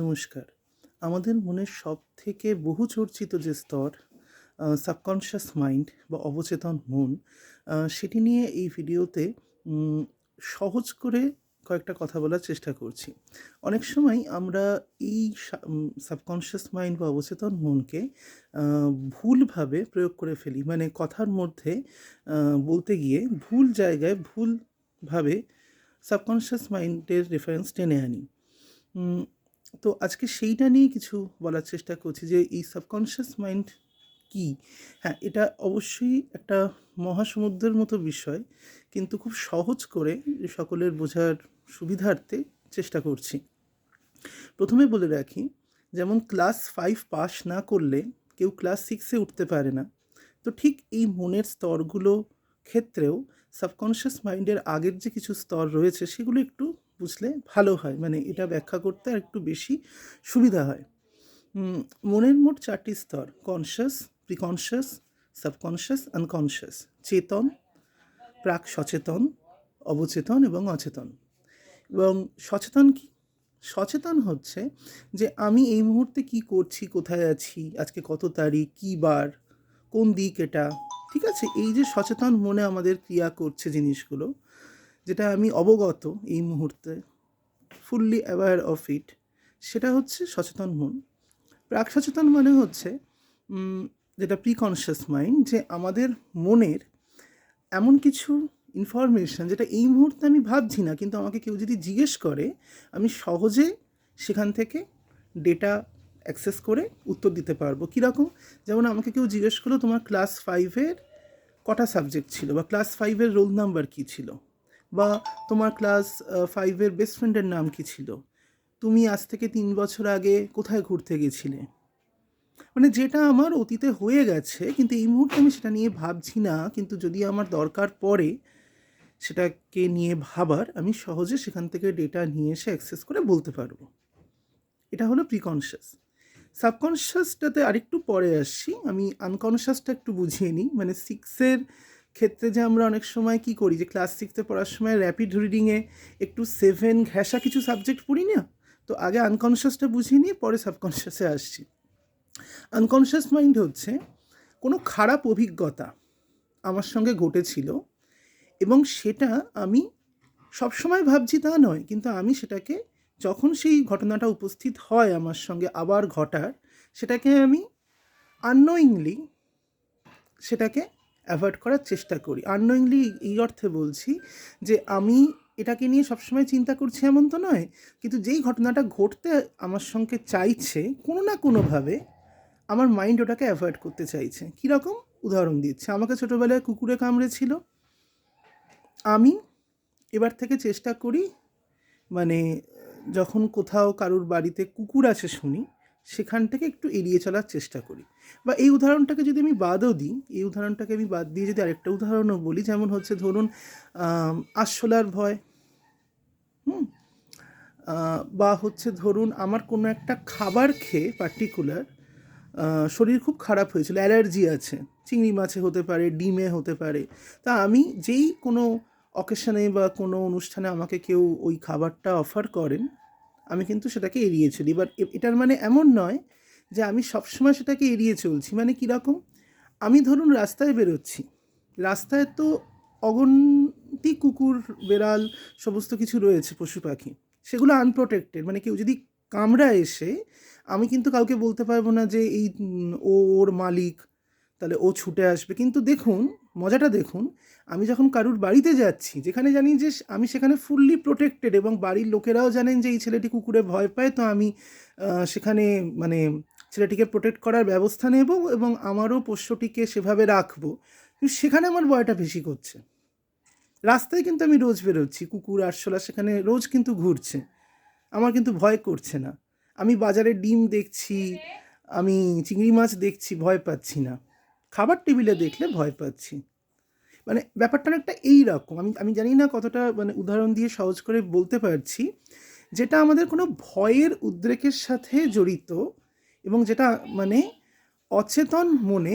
নমস্কার। আমাদের মনের সবথেকে বহুচর্চিত যে স্তর সাবকনশিয়াস মাইন্ড বা অবচেতন মন, সেটি নিয়ে এই ভিডিওতে উম সহজ করে কয়েকটা কথা বলার চেষ্টা করছি। অনেক সময় আমরা এই সাবকনশিয়াস মাইন্ড বা অবচেতন মনকে আ ভুলভাবে প্রয়োগ করে ফেলি। মানে কথার মধ্যে আ বলতে গিয়ে ভুল জায়গায় ভুলভাবে সাবকনশিয়াস মাইন্ডের রেফারেন্স টেনে আনি। উম তো আজকে সেইটা নিয়েই কিছু বলার চেষ্টা করছি যে এই সাবকনশিয়াস মাইন্ড কী? হ্যাঁ, এটা অবশ্যই একটা মহাসমুদ্রের মতো বিষয়। কিন্তু খুব সহজ করে সকলের বোঝার সুবিধার্থে চেষ্টা করছি। ১ম এ বলে রাখি, যেমন ক্লাস 5 পাস না করলে কেউ ক্লাস 6 এ উঠতে পারে না। তো ঠিক এই মনের স্তরগুলো ক্ষেত্রেও সাবকনশিয়াস মাইন্ডের আগের যে কিছু স্তর রয়েছে সেগুলো একটু বুঝলে ভালো হয়। মানে এটা ব্যাখ্যা করতে আরেকটু বেশি সুবিধা হয়। উম মনের মোট ৪ টি স্তর: কনশাস, প্রিকনশাস, সাবকনশাস, আনকনশাস। চেতন, প্রাক সচেতন, অবচেতন এবং অচেতন। এবং সচেতন কি? সচেতন হচ্ছে যে আমি এই মুহূর্তে কি করছি, কোথায় আছি, আজকে কত তারিখ, কি বার, কোন দিক এটা, ঠিক আছে? এই যে সচেতন মনে আমাদের ক্রিয়া করছে জিনিসগুলো, যেটা আমি অবগত এই মুহূর্তে, ফুললি অ্যাওয়্যার অফ ইট, সেটা হচ্ছে সচেতন মন। প্রাক সচেতন মানে হচ্ছে উম যেটা প্রিকনশিয়াস মাইন্ড, যে আমাদের মনের এমন কিছু ইনফরমেশন যেটা এই মুহূর্তে আমি ভাবছি না, কিন্তু আমাকে কেউ যদি জিজ্ঞেস করে আমি সহজে সেখান থেকে ডেটা অ্যাক্সেস করে উত্তর দিতে পারবো। কীরকম? যেমন আমাকে কেউ জিজ্ঞেস করলো তোমার ক্লাস 5 এর কটা সাবজেক্ট ছিল, বা ক্লাস 5 এর রোল নাম্বার কী ছিল, বা তোমার ক্লাস 5 এর বেস্ট ফ্রেন্ডের নাম কী ছিল, তুমি আজ থেকে ৩ বছর আগে কোথায় ঘুরতে গেছিলে। মানে যেটা আমার অতীতে হয়ে গেছে কিন্তু এই মুহূর্তে আমি সেটা নিয়ে ভাবছি না, কিন্তু যদি আমার দরকার পড়ে সেটাকে নিয়ে ভাবার, আমি সহজে সেখান থেকে ডেটা নিয়ে এসে অ্যাক্সেস করে বলতে পারবো। এটা হলো প্রিকনশিয়াস। সাবকনশিয়াসটাতে আরেকটু পরে আসছি। আমি আনকনশিয়াসটা একটু বুঝিয়ে নিই। মানে 6 এর ক্ষেত্রে যে আমরা অনেক সময় কী করি, যে ক্লাস 6 এ পড়ার সময় র্যাপিড রিডিংয়ে একটু 7 ঘেঁষা কিছু সাবজেক্ট পড়ি না? তো আগে আনকনশিয়াসটা বুঝিয়ে নিয়ে পরে সাবকনশিয়াসে আসছি। আনকনশিয়াস মাইন্ড হচ্ছে কোনো খারাপ অভিজ্ঞতা আমার সঙ্গে ঘটেছিল এবং সেটা আমি সবসময় ভাবছি তা নয়, কিন্তু আমি সেটাকে, যখন সেই ঘটনাটা উপস্থিত হয় আমার সঙ্গে আবার ঘটার, সেটাকে আমি আননোয়িংলি সেটাকে অ্যাভয়েড করার চেষ্টা করি। আননোয়িংলি এই অর্থে বলছি যে আমি এটাকে নিয়ে সবসময় চিন্তা করছি এমন তো নয়, কিন্তু যেই ঘটনাটা ঘটতে আমার সঙ্গে চাইছে কোনো না কোনোভাবে আমার মাইন্ড ওটাকে অ্যাভয়েড করতে চাইছে। কীরকম? উদাহরণ দিচ্ছি। আমাকে ছোটোবেলায় কুকুরে কামড়েছিল। আমি এবার থেকে চেষ্টা করি, মানে যখন কোথাও কারুর বাড়িতে কুকুর আছে শুনি, সেখান থেকে একটু এড়িয়ে চলার চেষ্টা করি। বা এই উদাহরণটাকে যদি আমি বাদও দিই, এই উদাহরণটাকে আমি বাদ দিয়ে যদি আরেকটা উদাহরণও বলি, যেমন হচ্ছে ধরুন আরশোলার ভয়, হুম? বা হচ্ছে ধরুন আমার কোনো একটা খাবার খেয়ে পার্টিকুলার শরীর খুব খারাপ হয়েছিল, অ্যালার্জি আছে, চিংড়ি মাছে হতে পারে, ডিমে হতে পারে। তা আমি যেই কোনো অকেশনে বা কোনো অনুষ্ঠানে আমাকে কেউ ওই খাবারটা অফার করেন, আমি কিন্তু সেটাকে এড়িয়ে চলি। এবার এটার মানে এমন নয় যে আমি সবসময় সেটাকে এড়িয়ে চলছি। মানে কীরকম? আমি ধরুন রাস্তায় বেরোচ্ছি, রাস্তায় তো অগণিত কুকুর, বেড়াল সমস্ত কিছু রয়েছে, পশু পাখি। সেগুলো আনপ্রোটেক্টেড, মানে কেউ যদি কামড়ায় এসে, আমি কিন্তু কাউকে বলতে পারবো না যে এই ও ওর মালিক, তাহলে ও ছুটে আসবে। কিন্তু দেখুন, মজাটা দেখুন, আমি যখন কারুর বাড়িতে যাচ্ছি, যেখানে জানি যে আমি সেখানে ফুললি প্রোটেক্টেড এবং বাড়ির লোকেরাও জানেন যে এই ছেলেটি কুকুরে ভয় পায়, তো আমি সেখানে মানে ছেলেটিকে প্রোটেক্ট করার ব্যবস্থা নেব এবং আমারও পোষ্যটিকে সেভাবে রাখবো। কিন্তু সেখানে আমার ভয়টা বেশি করছে। রাস্তায় কিন্তু আমি রোজ বেরোচ্ছি, কুকুর, আরশোলা সেখানে রোজ কিন্তু ঘুরছে। আমার কিন্তু ভয় করছে না। আমি বাজারে ডিম দেখছি, আমি চিংড়ি মাছ দেখছি, ভয় পাচ্ছি না। খাবার টেবিলে দেখলে ভয় পাচ্ছি। মানে ব্যাপারটা অনেকটা এইরকম। আমি আমি জানি না কতটা মানে উদাহরণ দিয়ে সহজ করে বলতে পারছি। যেটা আমাদের কোনো ভয়ের উদ্রেকের সাথে জড়িত এবং যেটা মানে অচেতন মনে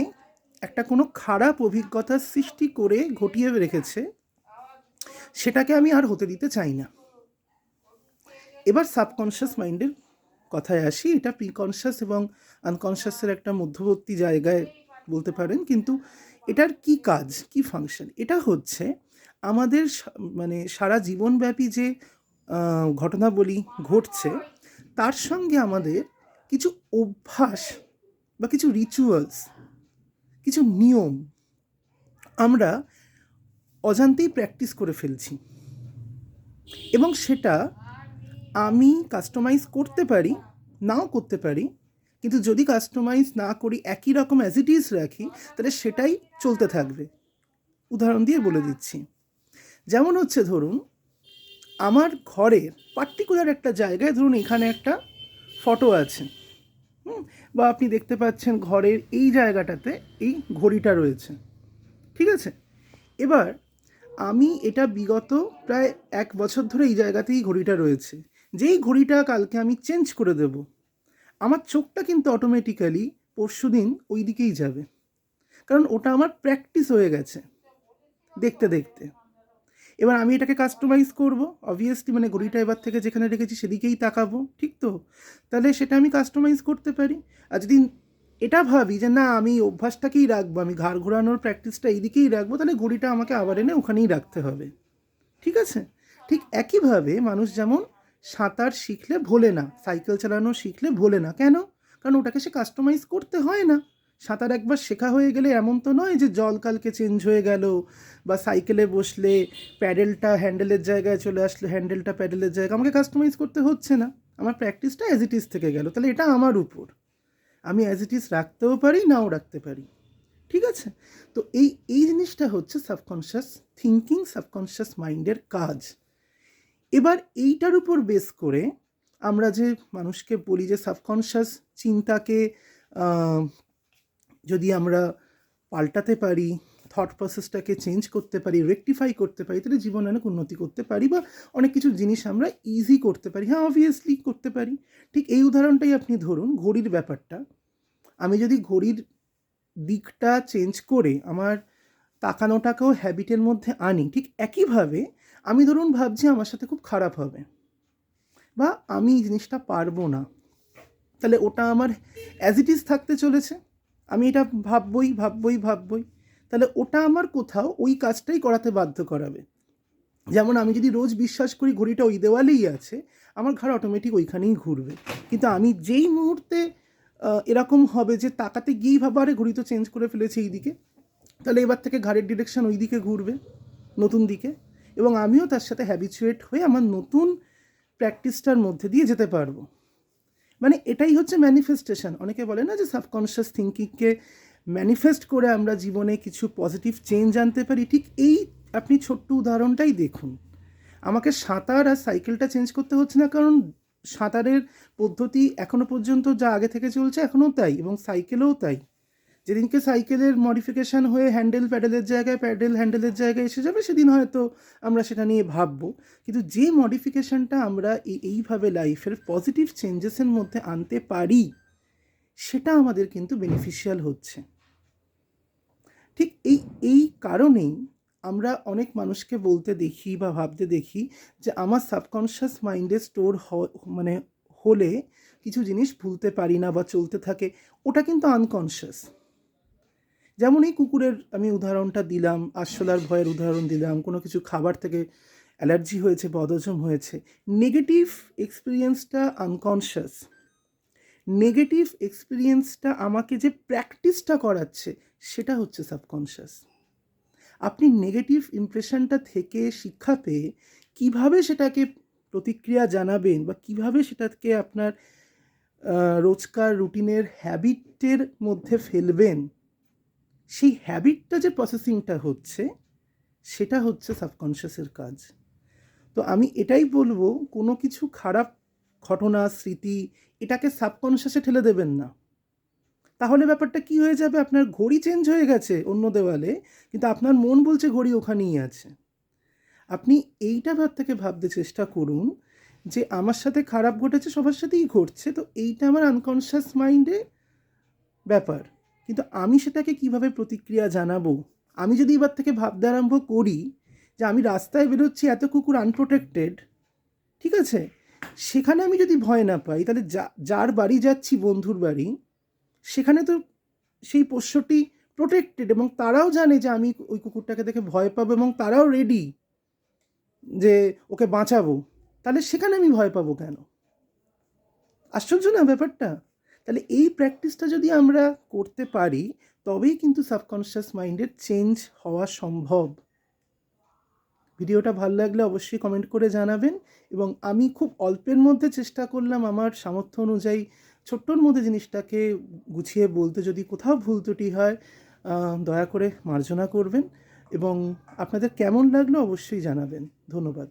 একটা কোনো খারাপ অভিজ্ঞতার সৃষ্টি করে ঘটিয়ে রেখেছে, সেটাকে আমি আর হতে দিতে চাই না। এবার সাবকনশিয়াস মাইন্ডের কথায় আসি, এটা প্রিকনশাস এবং আনকনশাসের একটা মধ্যবর্তী জায়গায় বলতে পারেন। কিন্তু এটার কি কাজ, কি ফাংশন? এটা হচ্ছে আমাদের মানে সারা জীবনব্যাপী যে ঘটনাবলী ঘটছে, তার সঙ্গে আমাদের কিছু অভ্যাস বা কিছু রিচুয়ালস, কিছু নিয়ম আমরা অজান্তেই প্র্যাকটিস করে ফেলছি, এবং সেটা আমি কাস্টমাইজ করতে পারি, নাও করতে পারি। কিন্তু যদি কাস্টমাইজ না করি, একই রকম অ্যাজ ইট ইজ রাখি, তাহলে সেটাই চলতে থাকবে। উদাহরণ দিয়ে বলে দিচ্ছি। যেমন হচ্ছে, ধরুন আমার ঘরের পার্টিকুলার একটা জায়গায়, ধরুন এখানে একটা ফটো আছে, বা আপনি দেখতে পাচ্ছেন ঘরের এই জায়গাটাতে এই ঘড়িটা রয়েছে, ঠিক আছে? এবার আমি এটা বিগত প্রায় 1 বছর ধরে এই জায়গাতেই ঘড়িটা রয়েছে। যেই ঘড়িটা কালকে আমি চেঞ্জ করে দেব, আমার চোখটা কিন্তু অটোমেটিক্যালি পরশুদিন ওই দিকেই যাবে, কারণ ওটা আমার প্র্যাকটিস হয়ে গেছে দেখতে দেখতে। এবার আমি এটাকে কাস্টমাইজ করব, অবভিয়াসলি, মানে ঘড়িটা এবার থেকে যেখানে রেখেছি সেদিকেই তাকাবো, ঠিক তো? তাহলে সেটা আমি কাস্টমাইজ করতে পারি। আর যদি এটা ভাবি যে না, আমি অভ্যাসটাকেই রাখবো, আমি ঘাড় ঘোরানোর প্র্যাকটিসটা এইদিকেই রাখবো, তাহলে ঘড়িটা আমাকে আবার এনে ওখানেই রাখতে হবে, ঠিক আছে? ঠিক একইভাবে মানুষ যেমন সাঁতার শিখলে ভোলে না, সাইকেল চালানো শিখলে ভোলে না, কেন? কারণ ওটাকে সে কাস্টমাইজ করতে হয় না। সাঁতার একবার শেখা হয়ে গেলে এমন তো নয় যে জল কালকে চেঞ্জ হয়ে গেল, বা সাইকেলে বসলে প্যাডেলটা হ্যান্ডেলের জায়গায় চলে আসলো, হ্যান্ডেলটা প্যাডেলের জায়গায়, আমাকে কাস্টমাইজ করতে হচ্ছে না। আমার প্র্যাকটিসটা অ্যাজ ইট ইজ থেকে গেল। তাহলে এটা আমার উপর, আমি অ্যাজ ইট ইজ রাখতেও পারি, নাও রাখতে পারি, ঠিক আছে? তো এই জিনিসটা হচ্ছে সাবকনশিয়াস থিঙ্কিং, সাবকনশিয়াস মাইন্ডের কাজ। এবার এইটার উপর বেস করে আমরা যে মানুষকে বলি যে সাবকনশিয়াস চিন্তাকে যদি আমরা পাল্টাতে পারি, থট প্রসেসটাকে চেঞ্জ করতে পারি, রেকটিফাই করতে পারি, তাহলে জীবনে অনেক উন্নতি করতে পারি, বা অনেক কিছু জিনিস আমরা ইজি করতে পারি। হ্যাঁ, অবভিয়াসলি করতে পারি। ঠিক এই উদাহরণটাই আপনি ধরুন, ঘড়ির ব্যাপারটা। আমি যদি ঘড়ির দিকটা চেঞ্জ করে আমার তাকানোটাকেও হ্যাবিটের মধ্যে আনি, ঠিক একইভাবে আমি ধরুন ভাবছি আমার সাথে খুব খারাপ হবে, বা আমি এই জিনিসটা পারবো না, তাহলে ওটা আমার অ্যাজ ইট ইজ থাকতে চলেছে, আমি এটা ভাববই ভাববই ভাববই, তাহলে ওটা আমার কোথাও ওই কাজটাই করাতে বাধ্য করাবে। যেমন আমি যদি রোজ বিশ্বাস করি ঘড়িটা ওই দেওয়ালেই আছে, আমার ঘাড় অটোমেটিক ওইখানেই ঘুরবে। কিন্তু আমি যেই মুহূর্তে এরকম হবে যে তাকাতে গিয়েই ভাবো আরে ঘড়ি তো চেঞ্জ করে ফেলেছে এই দিকে, তাহলে এবার থেকে ঘাড়ের ডিরেকশন ওই দিকে ঘুরবে, নতুন দিকে, এবং আমিও তার সাথে হ্যাবিচুয়েট হয়ে আমার নতুন প্র্যাকটিসটার মধ্যে দিয়ে যেতে পারবো। মানে এটাই হচ্ছে ম্যানিফেস্টেশন। অনেকে বলে না যে সাবকনশিয়াস থিঙ্কিংকে ম্যানিফেস্ট করে আমরা জীবনে কিছু পজিটিভ চেঞ্জ আনতে পারি। ঠিক এই আপনি ছোট্ট উদাহরণটাই দেখুন। আমাকে সাঁতার আর সাইকেলটা চেঞ্জ করতে হচ্ছে না, কারণ সাঁতারের পদ্ধতি এখনও পর্যন্ত যা আগে থেকে চলছে এখনও তাই, এবং সাইকেলেও তাই। যেদিনকে সাইকেলের মডিফিকেশান হয়ে হ্যান্ডেল প্যাডেলের জায়গায়, প্যাডেল হ্যান্ডেলের জায়গায় এসে যাবে, সেদিন হয়তো আমরা সেটা নিয়ে ভাববো। কিন্তু যে মডিফিকেশানটা আমরা এইভাবে লাইফের পজিটিভ চেঞ্জেসের মধ্যে আনতে পারি, সেটা আমাদের কিন্তু বেনিফিশিয়াল হচ্ছে। ঠিক এই কারণেই আমরা অনেক মানুষকে বলতে দেখি বা ভাবতে দেখি যে আমার সাবকনশিয়াস মাইন্ডে স্টোর মানে হলে কিছু জিনিস ভুলতে পারি না বা চলতে থাকে, ওটা কিন্তু আনকনশিয়াস। যেমন এই কুকুরের আমি উদাহরণটা দিলাম, আরশোলার ভয়ের উদাহরণ দিলাম, কোনো কিছু খাবার থেকে অ্যালার্জি হয়েছে, বদহজম হয়েছে, নেগেটিভ এক্সপিরিয়েন্সটা আনকনশিয়াস। নেগেটিভ এক্সপিরিয়েন্সটা আমাকে যে প্র্যাকটিসটা করাচ্ছে, সেটা হচ্ছে সাবকনশিয়াস। আপনি নেগেটিভ ইমপ্রেশনটা থেকে শিক্ষা পেয়ে কীভাবে সেটাকে প্রতিক্রিয়া জানাবেন, বা কীভাবে সেটাকে আপনার রোজকার রুটিনের হ্যাবিটের মধ্যে ফেলবেন, সেই হ্যাবিটটা যে প্রসেসিংটা হচ্ছে, সেটা হচ্ছে সাবকনশিয়াসের কাজ। তো আমি এটাই বলবো, কোনো কিছু খারাপ ঘটনা, স্মৃতি, এটাকে সাবকনশিয়াসে ঠেলে দেবেন না। তাহলে ব্যাপারটা কি হয়ে যাবে, আপনার ঘড়ি চেঞ্জ হয়ে গেছে অন্য দেওয়ালে, কিন্তু আপনার মন বলছে ঘড়ি ওখানেই আছে। আপনি এইটা থেকে ভাবতে চেষ্টা করুন যে আমার সাথে খারাপ ঘটেছে, সবার সাথেই ঘটছে, তো এইটা আমার আনকনশিয়াস মাইন্ডে ব্যাপার, কিন্তু আমি সেটাকে কিভাবে প্রতিক্রিয়া জানাবো। আমি যদি এবার থেকে ভাবতে আরম্ভ করি যে আমি রাস্তায় বেরোচ্ছি, এত কুকুর আনপ্রোটেক্টেড, ঠিক আছে, সেখানে আমি যদি ভয় না পাই, তাহলে যার বাড়ি যাচ্ছি, বন্ধুর বাড়ি, সেখানে তো সেই পোষ্যটি প্রোটেক্টেড, এবং তারাও জানে যে আমি ওই কুকুরটাকে দেখে ভয় পাবো, এবং তারাও রেডি যে ওকে বাঁচাবো। তাহলে সেখানে আমি ভয় পাবো কেন? আশ্চর্য না ব্যাপারটা? তাহলে এই প্র্যাকটিসটা যদি আমরা করতে পারি, তবেই কিন্তু সাবকনশিয়াস মাইন্ডের চেঞ্জ হওয়া সম্ভব। ভিডিওটা ভালো লাগলে অবশ্যই কমেন্ট করে জানাবেন, এবং আমি খুব অল্পের মধ্যে চেষ্টা করলাম আমার সামর্থ্য অনুযায়ী ছোট্টর মধ্যে জিনিসটাকে গুছিয়ে বলতে। যদি কোথাও ভুল ত্রুটি হয়, দয়া করে মার্জনা করবেন, এবং আপনাদের কেমন লাগলো অবশ্যই জানাবেন। ধন্যবাদ।